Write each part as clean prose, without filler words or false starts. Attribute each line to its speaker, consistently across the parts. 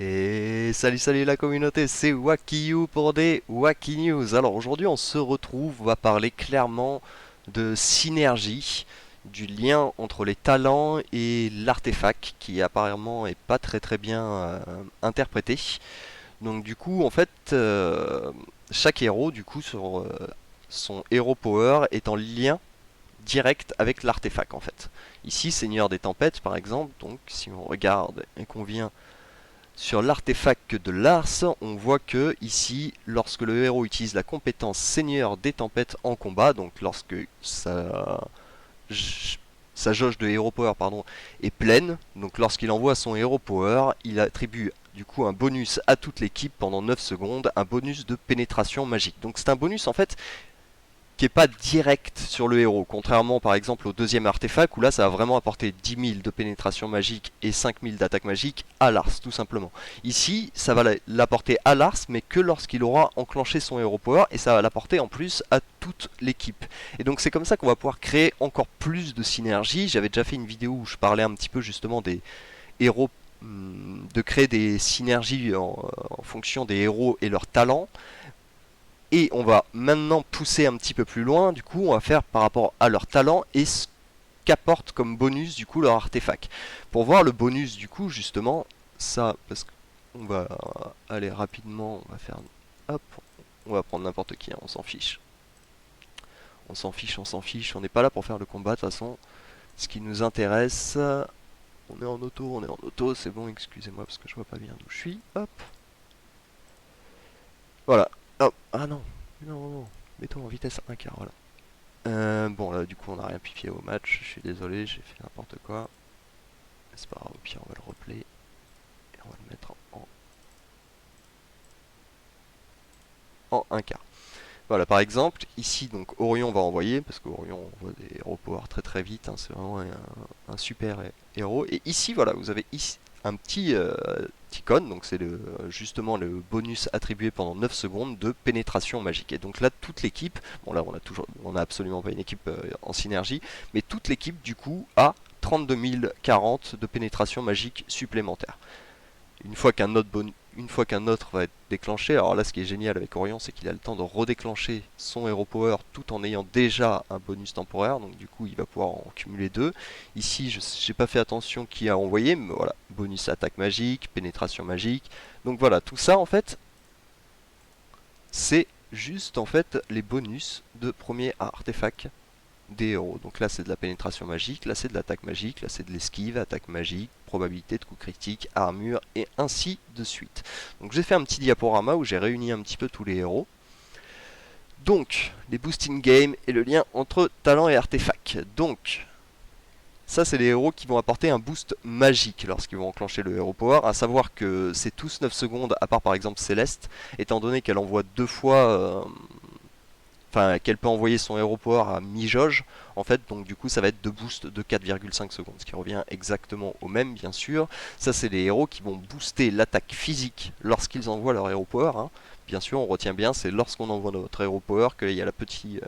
Speaker 1: Et salut la communauté, c'est Wakiyu pour des Waki News. Alors aujourd'hui on se retrouve, on va parler clairement de synergie, du lien entre les talents et l'artefact qui apparemment est pas très bien interprété. Donc du coup en fait chaque héros du coup sur son héros power est en lien direct avec l'artefact en fait. Ici Seigneur des Tempêtes par exemple, donc si on regarde et qu'on vient sur l'artefact de Lars, on voit que ici, lorsque le héros utilise la compétence Seigneur des Tempêtes en combat, donc lorsque sa jauge de Hero Power est pleine, donc lorsqu'il envoie son Hero Power, il attribue du coup un bonus à toute l'équipe pendant 9 secondes, un bonus de pénétration magique. Donc c'est un bonus en fait qui est pas direct sur le héros, contrairement par exemple au deuxième artefact où là ça va vraiment apporter 10 000 de pénétration magique et 5 000 d'attaque magique à Lars tout simplement. Ici ça va l'apporter à Lars mais que lorsqu'il aura enclenché son hero power et ça va l'apporter en plus à toute l'équipe. Et donc c'est comme ça qu'on va pouvoir créer encore plus de synergie. J'avais déjà fait une vidéo où je parlais un petit peu justement des héros, de créer des synergies en fonction des héros et leurs talents. Et on va maintenant pousser un petit peu plus loin, du coup on va faire par rapport à leur talent et ce qu'apporte comme bonus du coup leur artefact. Pour voir le bonus du coup justement, ça, parce qu'on va aller rapidement, on va faire, hop, on va prendre n'importe qui, hein, on s'en fiche. On s'en fiche, on s'en fiche, on n'est pas là pour faire le combat de toute façon. Ce qui nous intéresse, on est en auto, c'est bon, excusez-moi parce que je vois pas bien d'où je suis, hop. Voilà, hop, ah non, non, mets-toi en vitesse 1 quart, voilà. Bon là du coup on n'a rien pifié au match, je suis désolé, j'ai fait n'importe quoi. C'est pas grave, au pire on va le replay et on va le mettre en 1 quart. Voilà par exemple, ici donc Orion va envoyer, parce qu'Orion envoie des héros power très vite, hein, c'est vraiment un super héros. Et ici voilà, vous avez ici un petit icône, donc c'est justement le bonus attribué pendant 9 secondes de pénétration magique. Et donc là toute l'équipe, bon là on a absolument pas une équipe en synergie, mais toute l'équipe du coup a 32 040 de pénétration magique supplémentaire. Une fois qu'un autre va être déclenché, alors là ce qui est génial avec Orion c'est qu'il a le temps de redéclencher son Hero Power tout en ayant déjà un bonus temporaire, donc du coup il va pouvoir en cumuler deux. Ici je n'ai pas fait attention qui a envoyé, mais voilà, bonus attaque magique, pénétration magique. Donc voilà, tout ça en fait c'est juste en fait les bonus de premier artefact des héros. Donc là c'est de la pénétration magique, là c'est de l'attaque magique, là c'est de l'esquive, attaque magique, probabilité de coup critique, armure et ainsi de suite. Donc j'ai fait un petit diaporama où j'ai réuni un petit peu tous les héros. Donc les boosting game et le lien entre talent et artefact. Donc ça c'est les héros qui vont apporter un boost magique lorsqu'ils vont enclencher le hero power, à savoir que c'est tous 9 secondes à part par exemple Céleste, étant donné qu'elle envoie deux fois enfin qu'elle peut envoyer son hero power à mi-jauge en fait, donc du coup ça va être deux boosts de 4,5 secondes, ce qui revient exactement au même bien sûr. Ça c'est les héros qui vont booster l'attaque physique lorsqu'ils envoient leur hero power, hein. Bien sûr on retient bien, c'est lorsqu'on envoie notre hero power qu'il y a le petit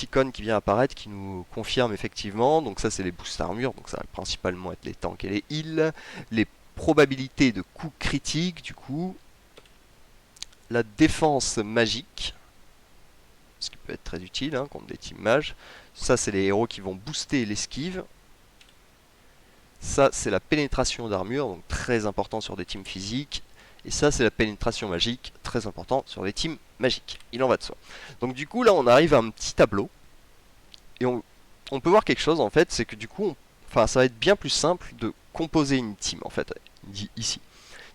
Speaker 1: icône qui vient apparaître qui nous confirme effectivement. Donc ça c'est les boosts armure, donc ça va principalement être les tanks et les heals, les probabilités de coups critiques du coup, la défense magique, ce qui peut être très utile hein, contre des team mages. Ça, c'est les héros qui vont booster l'esquive. Ça, c'est la pénétration d'armure, donc très important sur des teams physiques. Et ça, c'est la pénétration magique, très important sur les teams magiques. Il en va de soi. Donc du coup, là, on arrive à un petit tableau. Et on peut voir quelque chose, en fait, c'est que du coup, enfin, ça va être bien plus simple de composer une team, en fait, dit ici.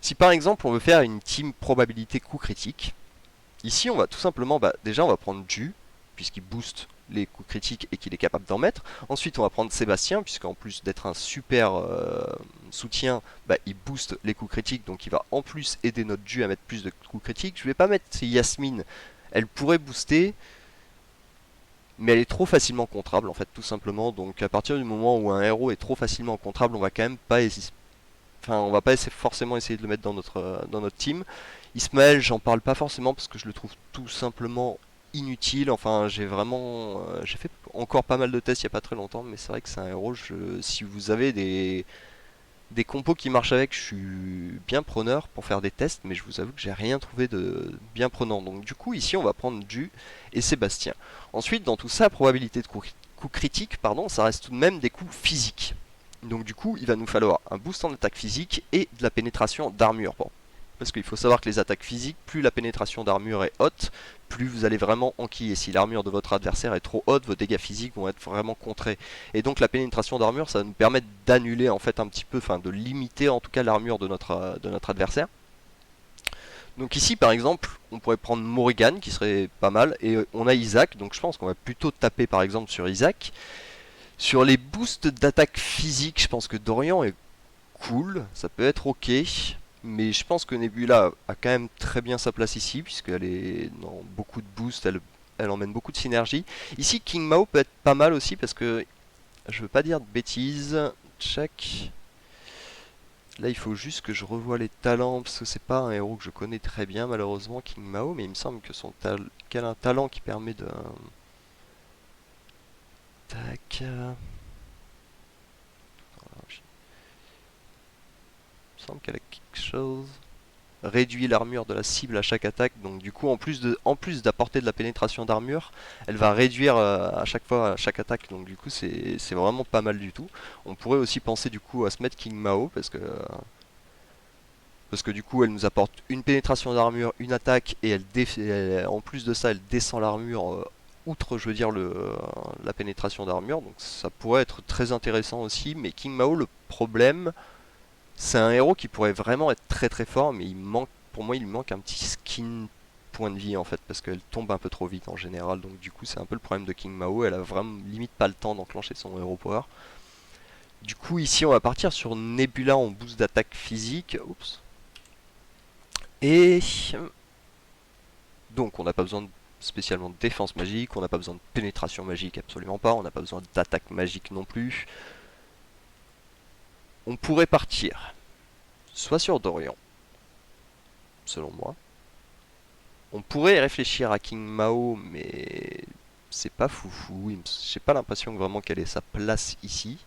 Speaker 1: Si par exemple, on veut faire une team probabilité coup critique, ici, on va tout simplement, déjà, on va prendre Ju, puisqu'il booste les coups critiques et qu'il est capable d'en mettre. Ensuite, on va prendre Sébastien, puisqu'en plus d'être un super soutien, il booste les coups critiques, donc il va en plus aider notre Ju à mettre plus de coups critiques. Je vais pas mettre Yasmine, elle pourrait booster, mais elle est trop facilement contrable, en fait, tout simplement. Donc à partir du moment où un héros est trop facilement contrable, on va quand même pas enfin, on va pas forcément essayer de le mettre dans notre team. Ismaël, j'en parle pas forcément parce que je le trouve tout simplement inutile. Enfin, j'ai fait encore pas mal de tests il y a pas très longtemps, mais c'est vrai que c'est un héros. Si vous avez Des compos qui marchent avec, je suis bien preneur pour faire des tests, mais je vous avoue que j'ai rien trouvé de bien prenant. Donc du coup, ici, on va prendre Ju et Sébastien. Ensuite, dans tout ça, probabilité de coup critique, pardon, ça reste tout de même des coups physiques. Donc du coup, il va nous falloir un boost en attaque physique et de la pénétration d'armure. Bon. Parce qu'il faut savoir que les attaques physiques, plus la pénétration d'armure est haute, plus vous allez vraiment enquiller. Si l'armure de votre adversaire est trop haute, vos dégâts physiques vont être vraiment contrés. Et donc la pénétration d'armure, ça va nous permettre d'annuler en fait un petit peu, enfin de limiter en tout cas l'armure de notre adversaire. Donc ici par exemple, on pourrait prendre Morrigan qui serait pas mal, et on a Isaac, donc je pense qu'on va plutôt taper par exemple sur Isaac. Sur les boosts d'attaque physique, je pense que Dorian est cool, ça peut être ok. Mais je pense que Nebula a quand même très bien sa place ici, puisqu'elle est dans beaucoup de boosts, elle emmène beaucoup de synergie. Ici, King Mao peut être pas mal aussi, parce que je veux pas dire de bêtises. Check. Là, il faut juste que je revoie les talents, parce que c'est pas un héros que je connais très bien, malheureusement, King Mao, mais il me semble que qu'elle a un talent qui permet de... Tac. Il me semble qu'elle a quelque chose. Réduit l'armure de la cible à chaque attaque, donc du coup en plus d'apporter de la pénétration d'armure, elle va réduire à chaque fois à chaque attaque, donc du coup c'est vraiment pas mal du tout. On pourrait aussi penser du coup à se mettre King Mao parce que du coup elle nous apporte une pénétration d'armure, une attaque et en plus de ça elle descend l'armure outre je veux dire la pénétration d'armure, donc ça pourrait être très intéressant aussi. Mais King Mao, le problème, c'est un héros qui pourrait vraiment être très très fort, mais pour moi, il manque un petit skin point de vie en fait, parce qu'elle tombe un peu trop vite en général. Donc du coup, c'est un peu le problème de King Mao. Elle a vraiment limite pas le temps d'enclencher son hero power. Du coup, ici, on va partir sur Nebula en boost d'attaque physique. Oups. Et donc, on n'a pas besoin spécialement de défense magique, on n'a pas besoin de pénétration magique, absolument pas. On n'a pas besoin d'attaque magique non plus. On pourrait partir soit sur Dorian, selon moi. On pourrait réfléchir à King Mao, mais c'est pas foufou. J'ai pas l'impression que vraiment qu'elle ait sa place ici.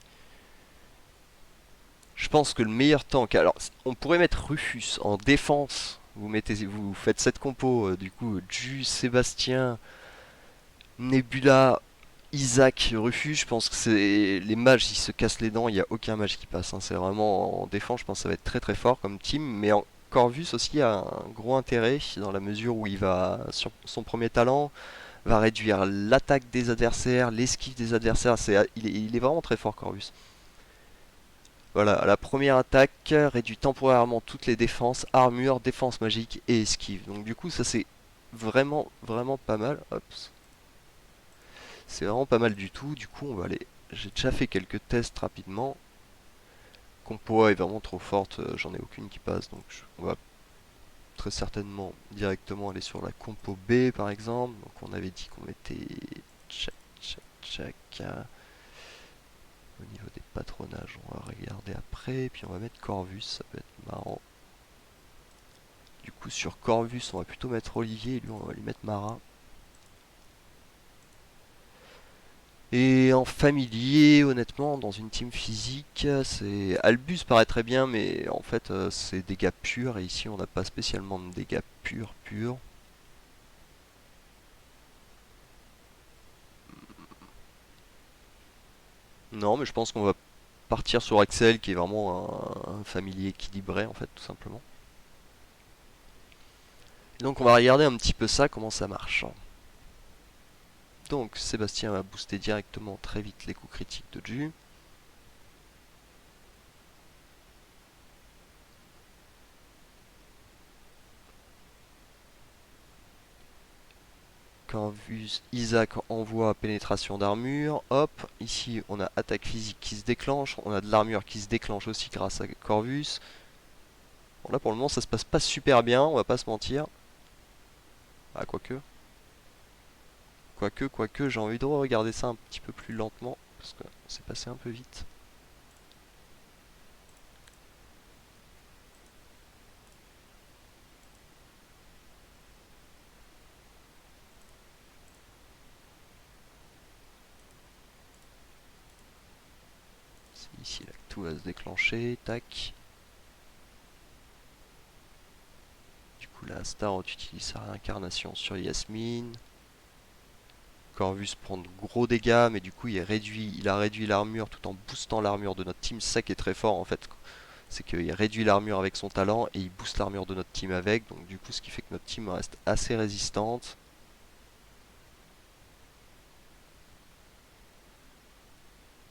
Speaker 1: Je pense que le meilleur tank. Alors, on pourrait mettre Rufus en défense. Vous faites cette compo, du coup, Ju, Sébastien, Nebula, Isaac, Rufus. Je pense que c'est les mages, ils se cassent les dents. Il n'y a aucun mage qui passe, hein. C'est vraiment en défense. Je pense que ça va être très très fort comme team. Mais Corvus aussi a un gros intérêt dans la mesure où il va sur son premier talent va réduire l'attaque des adversaires, l'esquive des adversaires. Il est vraiment très fort, Corvus. Voilà, la première attaque réduit temporairement toutes les défenses, armure, défense magique et esquive. Donc du coup, ça c'est vraiment, vraiment pas mal. Hop. C'est vraiment pas mal du tout. Du coup, on va aller... J'ai déjà fait quelques tests rapidement. Compo A est vraiment trop forte, j'en ai aucune qui passe. Donc on va très certainement directement aller sur la compo B par exemple. Donc on avait dit qu'on mettait... Check, check, check. Au niveau des patronages, on va regarder après. Puis on va mettre Corvus, ça peut être marrant. Du coup, sur Corvus, on va plutôt mettre Olivier. Et lui, on va lui mettre Mara. Et en familier, honnêtement, dans une team physique, c'est Albus paraît très bien, mais en fait, c'est dégâts purs. Et ici, on n'a pas spécialement de dégâts purs. Non, mais je pense qu'on va partir sur Axel, qui est vraiment un familier équilibré, en fait, tout simplement. Donc, on va regarder un petit peu ça, comment ça marche. Donc Sébastien va booster directement très vite les coups critiques de Ju. Quand vu Isaac envoie pénétration d'armure, hop, ici on a attaque physique qui se déclenche, on a de l'armure qui se déclenche aussi grâce à Corvus. Bon là pour le moment ça se passe pas super bien, on va pas se mentir. Ah quoique. Quoique, j'ai envie de regarder ça un petit peu plus lentement, parce que c'est passé un peu vite. C'est ici la tout va se déclencher. Tac. Du coup là, Star utilise sa réincarnation sur Yasmine. Corvus prend de gros dégâts, mais du coup il a réduit l'armure tout en boostant l'armure de notre team. C'est ça qui est très fort en fait. C'est qu'il réduit l'armure avec son talent et il booste l'armure de notre team avec. Donc du coup ce qui fait que notre team reste assez résistante.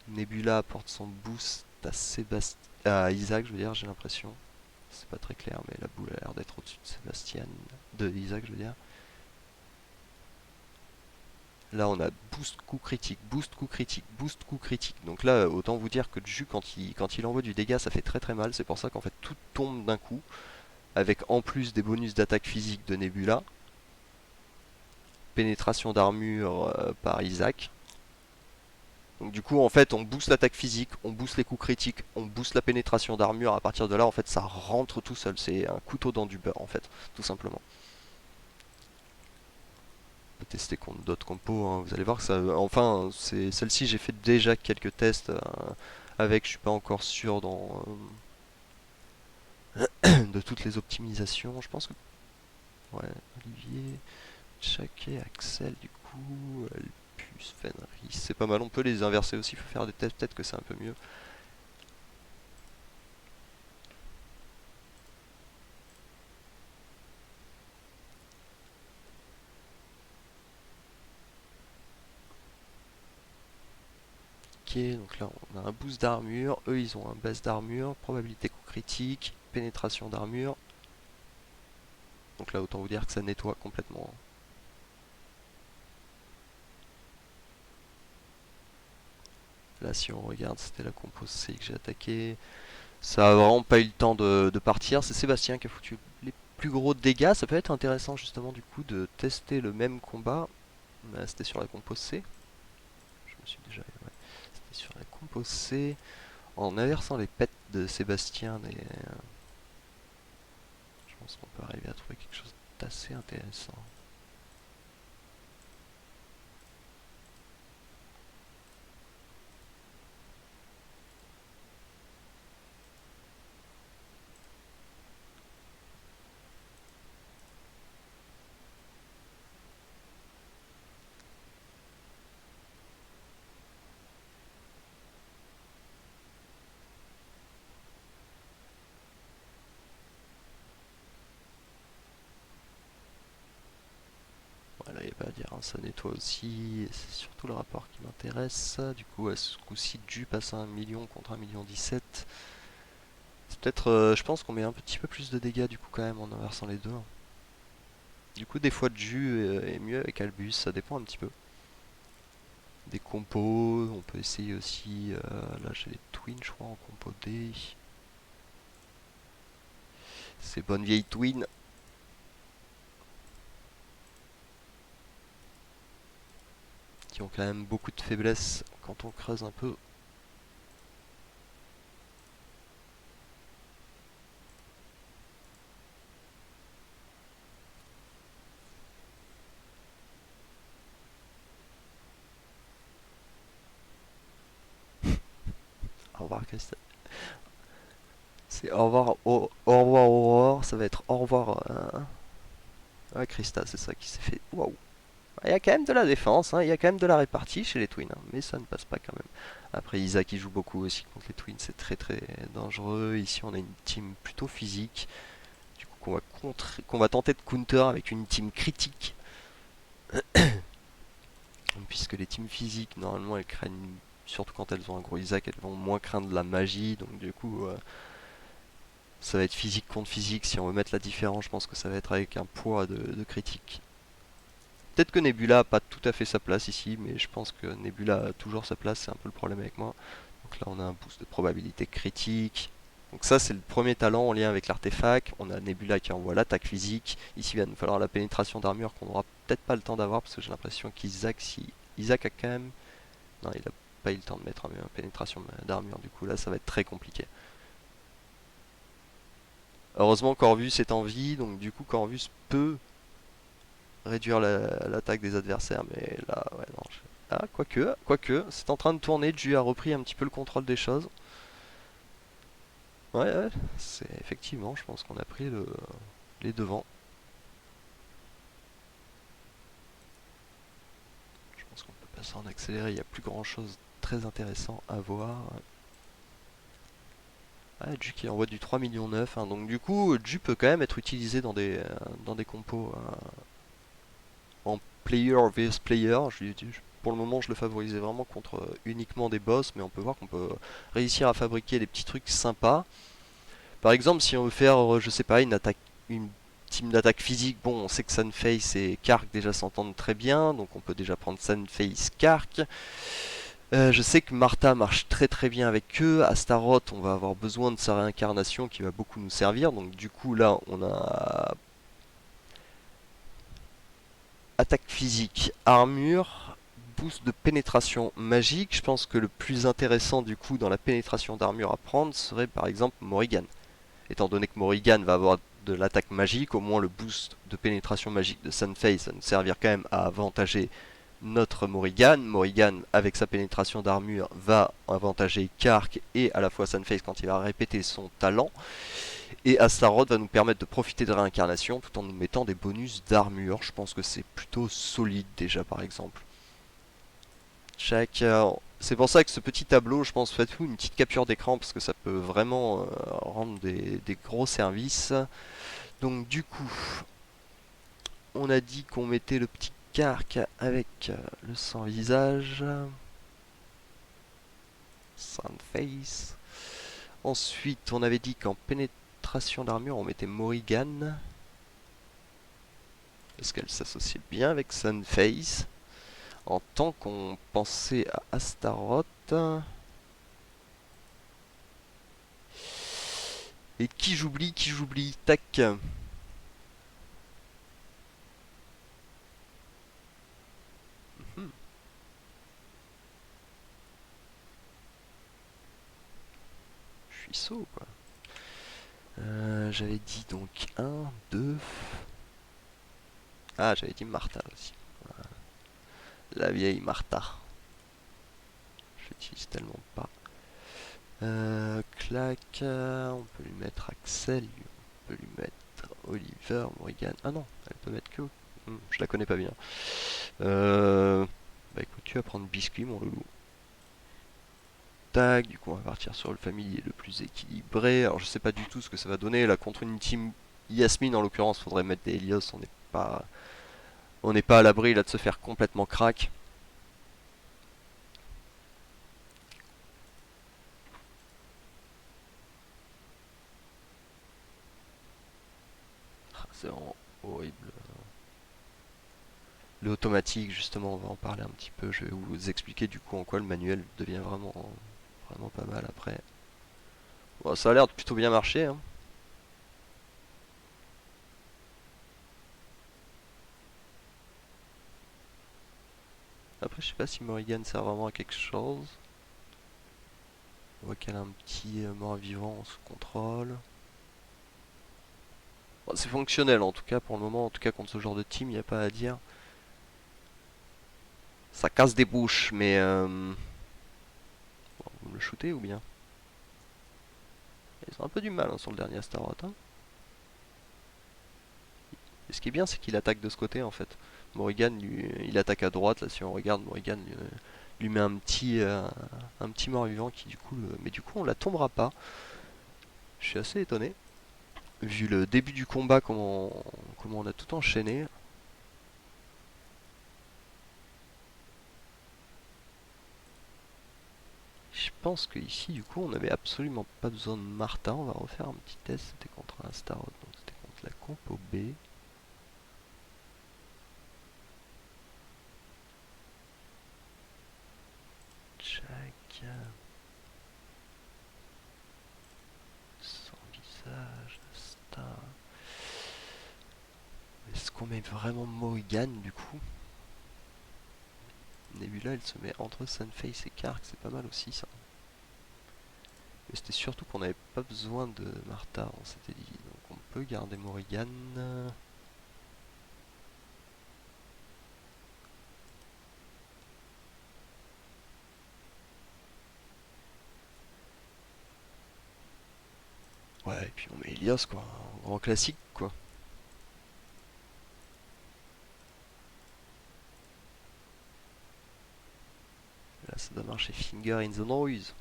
Speaker 1: Nebula apporte son boost à Isaac, je veux dire, j'ai l'impression. C'est pas très clair, mais la boule a l'air d'être au-dessus de Sébastien. De Isaac, je veux dire. Là, on a boost coup critique, boost coup critique, boost coup critique. Donc là, autant vous dire que Ju, quand il envoie du dégât, ça fait très très mal. C'est pour ça qu'en fait, tout tombe d'un coup. Avec en plus des bonus d'attaque physique de Nebula. Pénétration d'armure par Isaac. Donc du coup, en fait, on booste l'attaque physique, on booste les coups critiques, on booste la pénétration d'armure. À partir de là, en fait, ça rentre tout seul. C'est un couteau dans du beurre, en fait, tout simplement. On peut tester contre d'autres compos, hein. Vous allez voir que ça... Enfin, celle-ci, j'ai fait déjà quelques tests avec. Je suis pas encore sûr de toutes les optimisations. Je pense que... Ouais, Olivier, Chaquet, Axel, du coup... Elpus, Fenris, c'est pas mal. On peut les inverser aussi, il faut faire des tests, peut-être que c'est un peu mieux. Ok, donc là on a un boost d'armure, eux ils ont un baisse d'armure, probabilité coup critique, pénétration d'armure. Donc là autant vous dire que ça nettoie complètement. Là si on regarde, c'était la compo C que j'ai attaqué. Ça a vraiment pas eu le temps de partir, c'est Sébastien qui a foutu les plus gros dégâts. Ça peut être intéressant justement du coup de tester le même combat. C'était sur la compo C. Je me suis déjà... Ouais. C'était sur la compo C. En inversant les pets de Sébastien, je pense qu'on peut arriver à trouver quelque chose d'assez intéressant. Voilà, il n'y a pas à dire, hein, ça nettoie aussi, c'est surtout le rapport qui m'intéresse. Du coup, à ce coup-ci, Ju passe à 1 million contre 1,17 million. C'est peut-être, je pense qu'on met un petit peu plus de dégâts du coup quand même en inversant les deux, hein. Du coup, des fois, Ju est mieux avec Albus, ça dépend un petit peu. Des compos, on peut essayer aussi, là j'ai les Twins je crois en compo D. Ces bonnes vieilles Twins. Qui ont quand même beaucoup de faiblesses quand on creuse un peu. Au revoir Christelle. C'est au revoir, au revoir Aurore, ça va être au revoir ouais, Christa, c'est ça qui s'est fait. Waouh! Il y a quand même de la défense, hein, il y a quand même de la répartie chez les Twins, hein, mais ça ne passe pas quand même. Après Isaac qui joue beaucoup aussi contre les Twins, c'est très très dangereux. Ici on a une team plutôt physique, du coup qu'on va tenter de counter avec une team critique. Puisque les teams physiques normalement elles craignent, surtout quand elles ont un gros Isaac, elles vont moins craindre la magie, donc du coup ça va être physique contre physique. Si on veut mettre la différence, je pense que ça va être avec un poids de critique. Peut-être que Nebula a pas tout à fait sa place ici, mais je pense que Nebula a toujours sa place, c'est un peu le problème avec moi. Donc là on a un boost de probabilité critique. Donc ça c'est le premier talent en lien avec l'artefact. On a Nebula qui envoie l'attaque physique. Ici il va nous falloir la pénétration d'armure qu'on aura peut-être pas le temps d'avoir parce que j'ai l'impression qu'Isaac, si Isaac a quand même... Non, il a pas eu le temps de mettre une pénétration d'armure, du coup là ça va être très compliqué. Heureusement Corvus est en vie, donc du coup Corvus peut réduire l'attaque des adversaires, mais là, ouais, non. Ah, quoique, c'est en train de tourner, Ju a repris un petit peu le contrôle des choses. Ouais, ouais, c'est effectivement, je pense qu'on a pris les devants. Je pense qu'on peut passer en accéléré, il n'y a plus grand chose de très intéressant à voir. Ah, Ju qui envoie du 3,9 millions, hein, donc du coup, Ju peut quand même être utilisé dans des compos en player vs player. Pour le moment, je le favorisais vraiment contre uniquement des boss, mais on peut voir qu'on peut réussir à fabriquer des petits trucs sympas. Par exemple, si on veut faire, je sais pas, une team d'attaque physique, bon, on sait que Sunface et Kark déjà s'entendent très bien, donc on peut déjà prendre Sunface, Kark. Je sais que Martha marche très très bien avec eux. Astaroth, on va avoir besoin de sa réincarnation qui va beaucoup nous servir. Donc du coup là, on a attaque physique, armure, boost de pénétration magique. Je pense que le plus intéressant du coup dans la pénétration d'armure à prendre serait par exemple Morrigan. Étant donné que Morrigan va avoir de l'attaque magique, au moins le boost de pénétration magique de Sunface va nous servir quand même à avantager notre Morrigan. Morrigan, avec sa pénétration d'armure, va avantager Kark et à la fois Sunface quand il va répéter son talent. Et Astaroth va nous permettre de profiter de réincarnation tout en nous mettant des bonus d'armure. Je pense que c'est plutôt solide déjà par exemple. C'est pour ça que ce petit tableau, je pense, faites-vous une petite capture d'écran parce que ça peut vraiment rendre des gros services. Donc du coup, on a dit qu'on mettait le petit Kark avec le sans visage. Sound face. Ensuite, on avait dit qu'en pénétration d'armure, on mettait Morrigan. Parce qu'elle s'associe bien avec Sunface. En tant qu'on pensait à Astaroth. Et qui j'oublie, tac. Hmm, je suis sot quoi. J'avais dit donc un, 2. Ah, j'avais dit Martha aussi. La vieille Martha. Je l'utilise tellement pas. Clac, on peut lui mettre Axel, on peut lui mettre Oliver, Morrigan. Ah non, elle peut mettre que. Je la connais pas bien. Bah écoute, tu vas prendre Biscuit, mon loulou. Tac, du coup on va partir sur le familier le plus équilibré. Alors je sais pas du tout ce que ça va donner. Là contre une team Yasmine en l'occurrence, faudrait mettre des Helios. On n'est pas à l'abri là de se faire complètement crack. Ah, c'est vraiment horrible. Le automatique, justement, on va en parler un petit peu. Je vais vous expliquer du coup en quoi le manuel devient vraiment pas mal après. Bon, ça a l'air de plutôt bien marcher, hein. Après, je sais pas si Morrigan sert vraiment à quelque chose. On voit qu'elle a un petit mort-vivant sous contrôle. Bon, c'est fonctionnel en tout cas pour le moment, en tout cas contre ce genre de team, il n'y a pas à dire. Ça casse des bouches, mais bon, vous me le shootez ou bien? Ils ont un peu du mal hein, sur le dernier Astaroth. Hein. Et ce qui est bien, c'est qu'il attaque de ce côté en fait. Morrigan, il attaque à droite. Là, si on regarde, Morrigan lui met un petit mort-vivant qui du coup, mais du coup, on la tombera pas. Je suis assez étonné. Vu le début du combat, comment on a tout enchaîné. Je pense que ici, du coup, on n'avait absolument pas besoin de Martha. On va refaire un petit test. C'était contre un Staroth, donc c'était contre la compo B. Check. Sans visage, star. Est-ce qu'on met vraiment Morrigan du coup? Nebula elle se met entre Sunface et Kark, c'est pas mal aussi ça. Mais c'était surtout qu'on n'avait pas besoin de Martha, on s'était dit. Donc on peut garder Morrigan. Ouais, et puis on met Elios, quoi. Un grand classique, quoi. Là, ça doit marcher Finger in the Noise.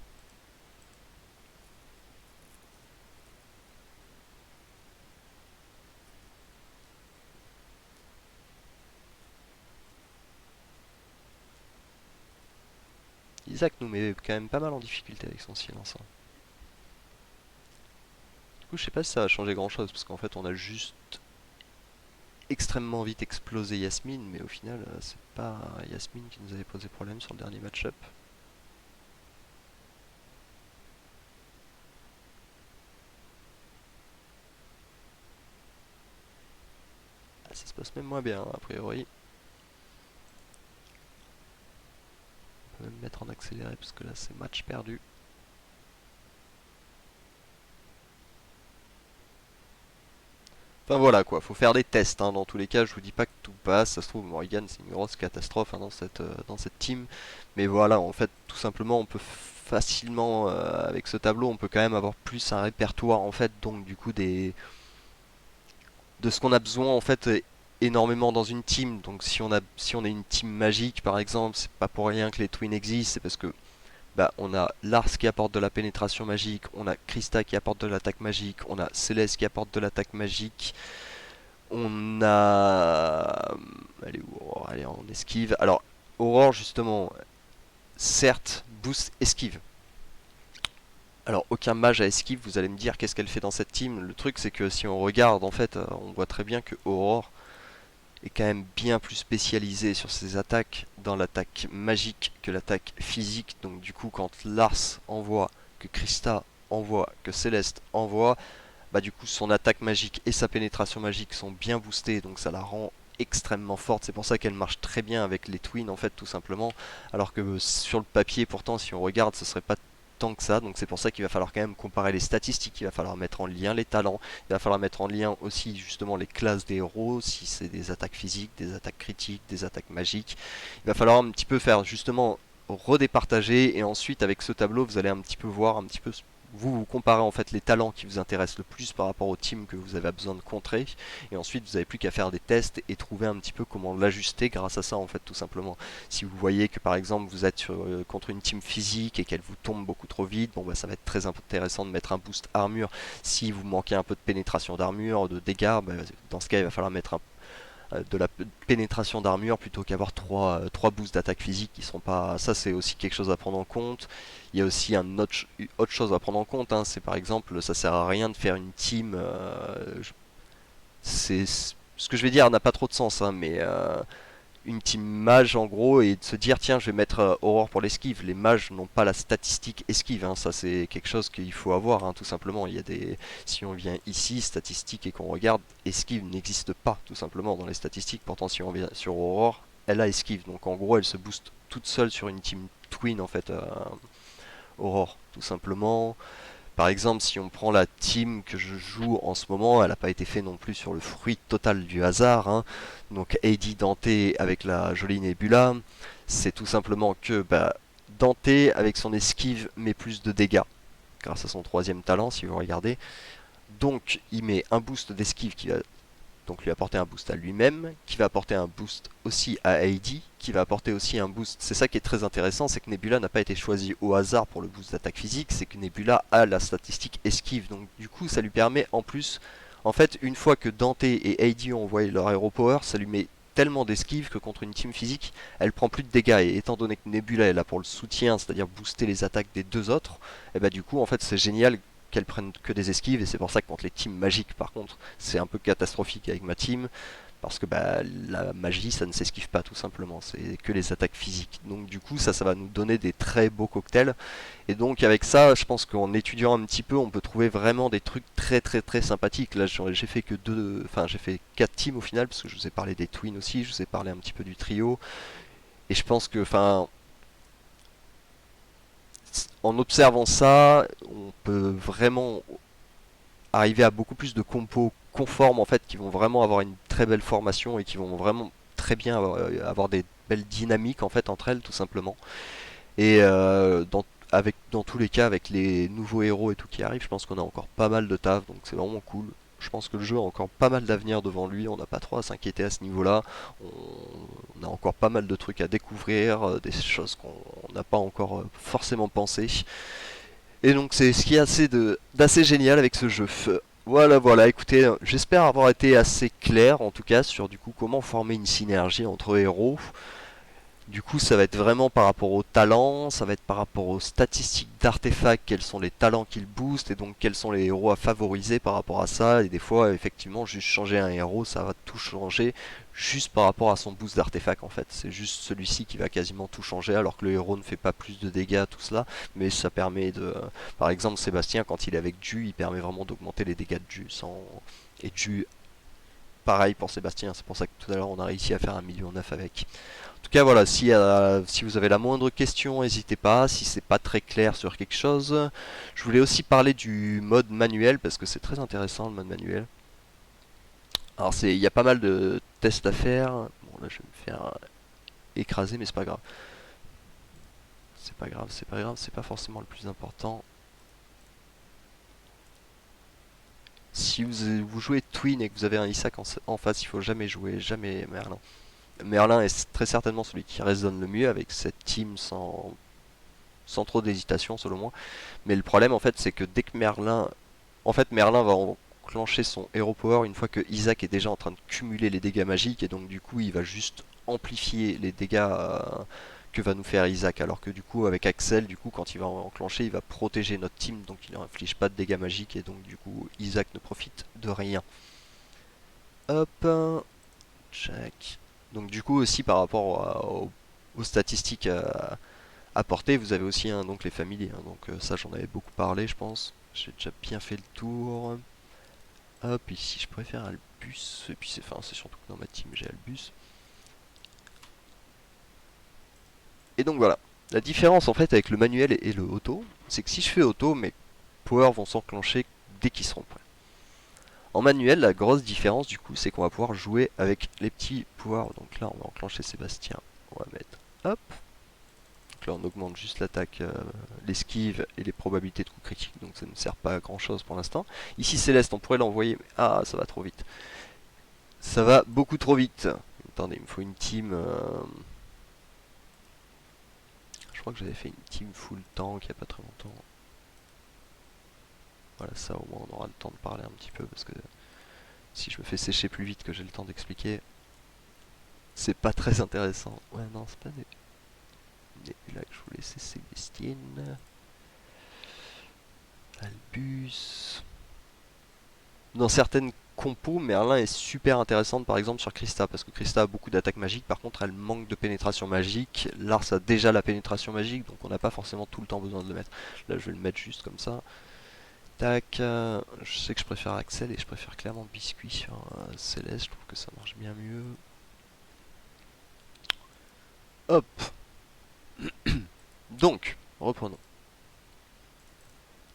Speaker 1: Isaac nous met quand même pas mal en difficulté avec son silence, hein. Du coup, je sais pas si ça va changer grand chose, parce qu'en fait, on a juste extrêmement vite explosé Yasmine, mais au final, c'est pas Yasmine qui nous avait posé problème sur le dernier match-up. Ah, ça se passe même moins bien, hein, a priori. On peut même mettre en accéléré, parce que là, c'est match perdu. Enfin voilà quoi, faut faire des tests, hein. Dans tous les cas, je vous dis pas que tout passe, ça se trouve Morrigan c'est une grosse catastrophe, hein, dans cette team. Mais voilà, en fait, tout simplement, on peut facilement, avec ce tableau, on peut quand même avoir plus un répertoire en fait, donc du coup de ce qu'on a besoin en fait énormément dans une team. Donc si on est une team magique par exemple, c'est pas pour rien que les twins existent, c'est parce que bah, on a Lars qui apporte de la pénétration magique, on a Krista qui apporte de l'attaque magique, on a Céleste qui apporte de l'attaque magique, on a... Elle est où Aurore? Elle est en esquive. Alors, Aurore, justement, certes, boost esquive. Alors, aucun mage à esquive, vous allez me dire qu'est-ce qu'elle fait dans cette team. Le truc, c'est que si on regarde, en fait, on voit très bien que Aurore est quand même bien plus spécialisée sur ses attaques dans l'attaque magique que l'attaque physique. Donc, du coup, quand Lars envoie, que Krista envoie, que Céleste envoie, bah du coup son attaque magique et sa pénétration magique sont bien boostées, donc ça la rend extrêmement forte. C'est pour ça qu'elle marche très bien avec les twins en fait, tout simplement. Alors que sur le papier, pourtant, si on regarde, ce serait pas tant que ça. Donc c'est pour ça qu'il va falloir quand même comparer les statistiques, il va falloir mettre en lien les talents, il va falloir mettre en lien aussi justement les classes des héros, si c'est des attaques physiques, des attaques critiques, des attaques magiques. Il va falloir un petit peu faire justement redépartager, et ensuite avec ce tableau vous allez un petit peu voir un petit peu vous comparez en fait les talents qui vous intéressent le plus par rapport au team que vous avez besoin de contrer, et ensuite vous n'avez plus qu'à faire des tests et trouver un petit peu comment l'ajuster grâce à ça en fait, tout simplement. Si vous voyez que par exemple vous êtes contre une team physique et qu'elle vous tombe beaucoup trop vite, bon bah ça va être très intéressant de mettre un boost armure. Si vous manquez un peu de pénétration d'armure, de dégâts, bah, dans ce cas il va falloir mettre de la pénétration d'armure plutôt qu'avoir trois boosts d'attaque physique qui seront pas. Ça, c'est aussi quelque chose à prendre en compte. Il y a aussi autre chose à prendre en compte, hein. C'est par exemple, ça sert à rien de faire une team. C'est ce que je vais dire n'a pas trop de sens, hein, mais une team mage en gros, et de se dire tiens, je vais mettre Aurore pour l'esquive. Les mages n'ont pas la statistique esquive, hein. Ça c'est quelque chose qu'il faut avoir, hein, tout simplement. Il y a des, si on vient ici statistiques et qu'on regarde, esquive n'existe pas tout simplement dans les statistiques. Pourtant si on vient sur Aurore, elle a esquive, donc en gros elle se booste toute seule sur une team twin en fait, Aurore tout simplement. Par exemple, si on prend la team que je joue en ce moment, elle n'a pas été faite non plus sur le fruit total du hasard, hein. Donc AD Dante avec la jolie Nebula, c'est tout simplement que bah, Dante avec son esquive met plus de dégâts grâce à son troisième talent si vous regardez. Donc il met un boost d'esquive qui va donc lui apporter un boost à lui-même, qui va apporter un boost aussi à AD, qui va apporter aussi un boost. C'est ça qui est très intéressant, c'est que Nebula n'a pas été choisi au hasard pour le boost d'attaque physique, c'est que Nebula a la statistique esquive, donc du coup ça lui permet en plus, en fait une fois que Dante et AD ont envoyé leur Hero Power, ça lui met tellement d'esquive que contre une team physique, elle prend plus de dégâts, et étant donné que Nebula est là pour le soutien, c'est-à-dire booster les attaques des deux autres, et bah du coup en fait c'est génial qu'elles prennent que des esquives, et c'est pour ça que contre les teams magiques par contre c'est un peu catastrophique avec ma team, parce que bah, la magie ça ne s'esquive pas tout simplement, c'est que les attaques physiques. Donc du coup ça va nous donner des très beaux cocktails, et donc avec ça je pense qu'en étudiant un petit peu on peut trouver vraiment des trucs très très très sympathiques. Là j'ai fait que j'ai fait 4 teams au final, parce que je vous ai parlé des twins aussi, je vous ai parlé un petit peu du trio, et je pense que en observant ça on peut vraiment arriver à beaucoup plus de compos conformes en fait, qui vont vraiment avoir une très belle formation et qui vont vraiment très bien avoir des belles dynamiques en fait entre elles tout simplement. Et avec, dans tous les cas, avec les nouveaux héros et tout qui arrivent, je pense qu'on a encore pas mal de taf, donc c'est vraiment cool. Je pense que le jeu a encore pas mal d'avenir devant lui, on n'a pas trop à s'inquiéter à ce niveau-là. On a encore pas mal de trucs à découvrir, des choses qu'on n'a pas encore forcément pensé. Et donc c'est ce qui est d'assez génial avec ce jeu. Voilà, voilà, écoutez, j'espère avoir été assez clair en tout cas sur du coup comment former une synergie entre héros. Du coup, ça va être vraiment par rapport au talent, ça va être par rapport aux statistiques d'artefacts, quels sont les talents qu'ils boostent, et donc quels sont les héros à favoriser par rapport à ça. Et des fois, effectivement, juste changer un héros, ça va tout changer, juste par rapport à son boost d'artefacts en fait. C'est juste celui-ci qui va quasiment tout changer, alors que le héros ne fait pas plus de dégâts, tout cela. Mais ça permet de... Par exemple, Sébastien, quand il est avec Ju, il permet vraiment d'augmenter les dégâts de Ju. Et Ju, pareil pour Sébastien, c'est pour ça que tout à l'heure on a réussi à faire 1,9 million avec. En tout cas, voilà, si vous avez la moindre question, n'hésitez pas. Si c'est pas très clair sur quelque chose, je voulais aussi parler du mode manuel parce que c'est très intéressant le mode manuel. Alors, il y a pas mal de tests à faire. Bon, là, je vais me faire écraser, mais c'est pas grave. C'est pas grave, c'est pas grave, c'est pas forcément le plus important. Si vous jouez Twin et que vous avez un Isaac en face, il faut jamais jouer, jamais Merlin. Merlin est très certainement celui qui résonne le mieux avec cette team sans trop d'hésitation selon moi. Mais le problème en fait c'est que dès que Merlin... En fait Merlin va enclencher son Hero Power une fois que Isaac est déjà en train de cumuler les dégâts magiques et donc du coup il va juste amplifier les dégâts que va nous faire Isaac. Alors que du coup avec Axel, du coup quand il va enclencher il va protéger notre team donc il n'inflige pas de dégâts magiques et donc du coup Isaac ne profite de rien. Hop, check. Donc du coup aussi par rapport aux statistiques apportées, vous avez aussi donc les familiers. Donc ça j'en avais beaucoup parlé je pense. J'ai déjà bien fait le tour. Hop, ici je préfère Albus. Et puis c'est surtout que dans ma team j'ai Albus. Et donc voilà. La différence en fait avec le manuel et le auto, c'est que si je fais auto, mes powers vont s'enclencher dès qu'ils seront prêts. En manuel, la grosse différence du coup, c'est qu'on va pouvoir jouer avec les petits pouvoirs. Donc là, on va enclencher Sébastien. On va mettre hop. Donc là, on augmente juste l'attaque, l'esquive et les probabilités de coup critique. Donc ça ne sert pas à grand chose pour l'instant. Ici, Céleste, on pourrait l'envoyer. Mais... Ah, ça va trop vite. Ça va beaucoup trop vite. Attendez, il me faut une team. Je crois que j'avais fait une team full tank il n'y a pas très longtemps. Voilà, ça au moins on aura le temps de parler un petit peu parce que si je me fais sécher plus vite que j'ai le temps d'expliquer, c'est pas très intéressant. Ouais, non, c'est pas Nebula que je voulais, c'est Célestine. Albus. Dans certaines compos, Merlin est super intéressante par exemple sur Krista, parce que Krista a beaucoup d'attaques magiques, par contre elle manque de pénétration magique. Lars a déjà la pénétration magique, donc on n'a pas forcément tout le temps besoin de le mettre. Là je vais le mettre juste comme ça. Tac, je sais que je préfère Axel et je préfère clairement Biscuit sur Céleste, je trouve que ça marche bien mieux. Hop. Donc, reprenons.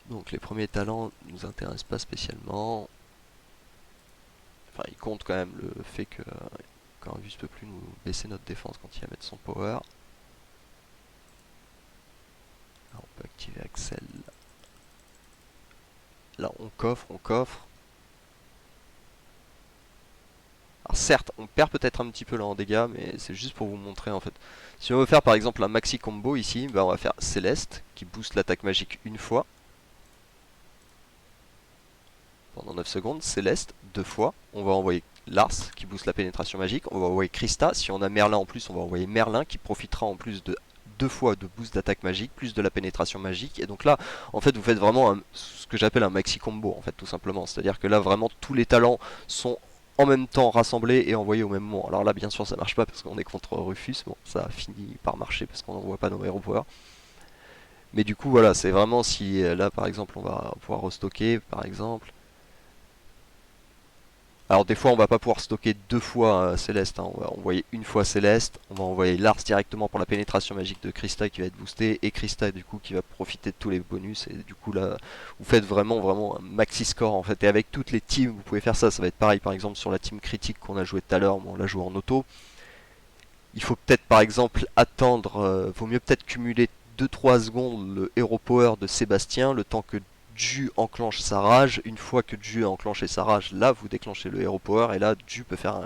Speaker 1: Donc les premiers talents ne nous intéressent pas spécialement. Enfin, il compte quand même le fait que Corvus peut plus nous baisser notre défense quand il va mettre son power. Là, on peut activer Axel. Là, on coffre, on coffre. Alors certes, on perd peut-être un petit peu là en dégâts, mais c'est juste pour vous montrer en fait. Si on veut faire par exemple un maxi combo ici, bah on va faire Céleste qui booste l'attaque magique une fois. Pendant 9 secondes, Céleste deux fois. On va envoyer Lars qui booste la pénétration magique. On va envoyer Krista. Si on a Merlin en plus, on va envoyer Merlin qui profitera en plus de deux fois de boost d'attaque magique, plus de la pénétration magique. Et donc là, en fait, vous faites vraiment ce que j'appelle un maxi combo, en fait, tout simplement. C'est-à-dire que là, vraiment, tous les talents sont en même temps rassemblés et envoyés au même moment. Alors là, bien sûr, ça marche pas parce qu'on est contre Rufus. Bon, ça a fini par marcher parce qu'on n'envoie pas nos Hero Power. Mais du coup, voilà, c'est vraiment si là, par exemple, on va pouvoir restocker, par exemple. Alors des fois on va pas pouvoir stocker deux fois Céleste, hein. On va envoyer une fois Céleste, on va envoyer Lars directement pour la pénétration magique de Krista qui va être boostée, et Krista du coup qui va profiter de tous les bonus, et du coup là vous faites vraiment un maxi score en fait, et avec toutes les teams vous pouvez faire ça, ça va être pareil par exemple sur la team critique qu'on a joué tout à l'heure, on l'a joué en auto. Il faut peut-être par exemple attendre, vaut mieux peut-être cumuler 2-3 secondes le Hero Power de Sébastien, le temps que Ju enclenche sa rage. Une fois que Ju a enclenché sa rage, là vous déclenchez le Hero Power et là Ju peut faire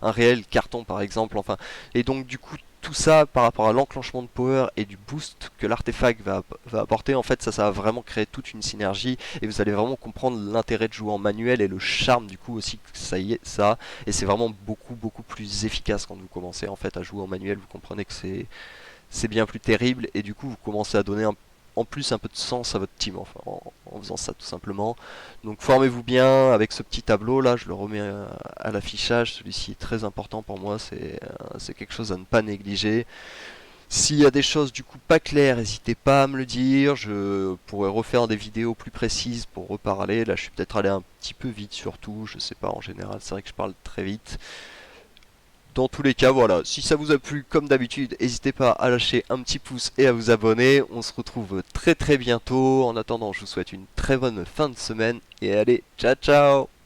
Speaker 1: un réel carton par exemple. Enfin, et donc du coup tout ça par rapport à l'enclenchement de power et du boost que l'artefact va apporter, en fait ça va vraiment créer toute une synergie et vous allez vraiment comprendre l'intérêt de jouer en manuel et le charme du coup aussi que ça y est ça, et c'est vraiment beaucoup plus efficace quand vous commencez en fait à jouer en manuel. Vous comprenez que c'est bien plus terrible et du coup vous commencez à donner en plus un peu de sens à votre team, enfin, en faisant ça tout simplement. Donc formez-vous bien avec ce petit tableau là, je le remets à l'affichage, celui-ci est très important pour moi, c'est quelque chose à ne pas négliger. S'il y a des choses du coup pas claires, n'hésitez pas à me le dire, je pourrais refaire des vidéos plus précises pour reparler. Là je suis peut-être allé un petit peu vite surtout, je sais pas, en général c'est vrai que je parle très vite. Dans tous les cas, voilà, si ça vous a plu, comme d'habitude, n'hésitez pas à lâcher un petit pouce et à vous abonner. On se retrouve très bientôt. En attendant, je vous souhaite une très bonne fin de semaine et allez, ciao ciao!